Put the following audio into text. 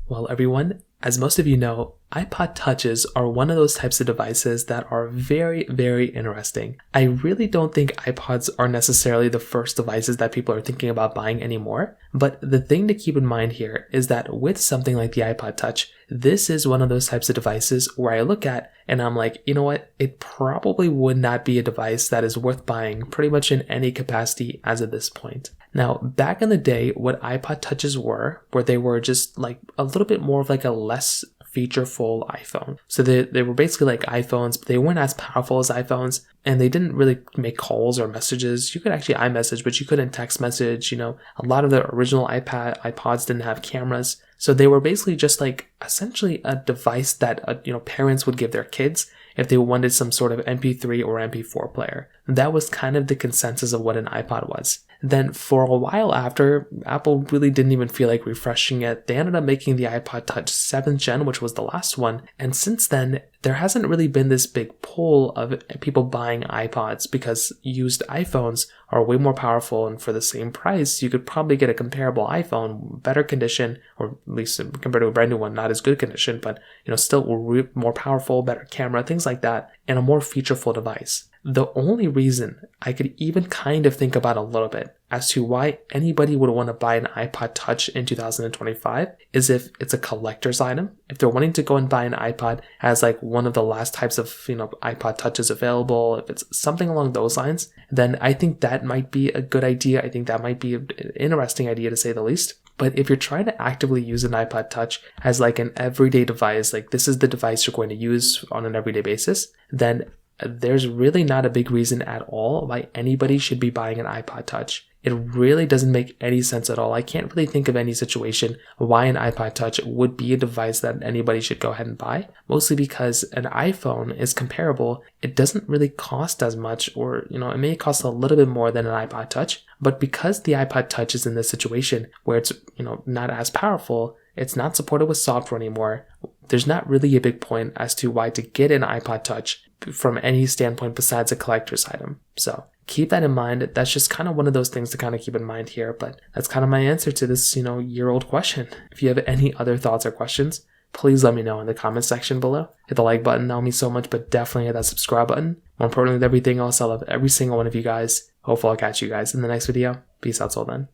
Well, everyone, as most of you know, iPod Touches are one of those types of devices that are very, very interesting. I really don't think iPods are necessarily the first devices that people are thinking about buying anymore, but the thing to keep in mind here is that with something like the iPod Touch, this is one of those types of devices where I look at and I'm like, you know what, it probably would not be a device that is worth buying pretty much in any capacity as of this point. Now, back in the day, what iPod Touches were, where they were just like a little bit more of like a less featureful iPhone. So they were basically like iPhones, but they weren't as powerful as iPhones, and they didn't really make calls or messages. You could actually iMessage, but you couldn't text message. A lot of the original iPods didn't have cameras. So they were basically just like essentially a device that parents would give their kids if they wanted some sort of MP3 or MP4 player. That was kind of the consensus of what an iPod was. Then for a while after, Apple really didn't even feel like refreshing it. They ended up making the iPod Touch 7th gen, which was the last one. And since then, there hasn't really been this big pull of people buying iPods because used iPhones are way more powerful, and for the same price, you could probably get a comparable iPhone, better condition, or at least compared to a brand new one, not as good condition, but still more powerful, better camera, things like that, and a more featureful device. The only reason I could even kind of think about a little bit as to why anybody would want to buy an iPod Touch in 2025 is if it's a collector's item. If they're wanting to go and buy an iPod as like one of the last types of, iPod Touches available, if it's something along those lines, then I think that might be a good idea. I think that might be an interesting idea to say the least. But if you're trying to actively use an iPod Touch as like an everyday device, like this is the device you're going to use on an everyday basis, then there's really not a big reason at all why anybody should be buying an iPod Touch. It really doesn't make any sense at all. I can't really think of any situation why an iPod Touch would be a device that anybody should go ahead and buy, mostly because an iPhone is comparable. It doesn't really cost as much, or, it may cost a little bit more than an iPod Touch, but because the iPod Touch is in this situation where it's, not as powerful, it's not supported with software anymore, there's not really a big point as to why to get an iPod Touch from any standpoint besides a collector's item. So keep that in mind. That's just kind of one of those things to kind of keep in mind here, but that's kind of my answer to this, year-old question. If you have any other thoughts or questions, please let me know in the comment section below. Hit the like button, that'll mean so much, but definitely hit that subscribe button. More importantly than everything else, I love every single one of you guys. Hopefully I'll catch you guys in the next video. Peace out till then.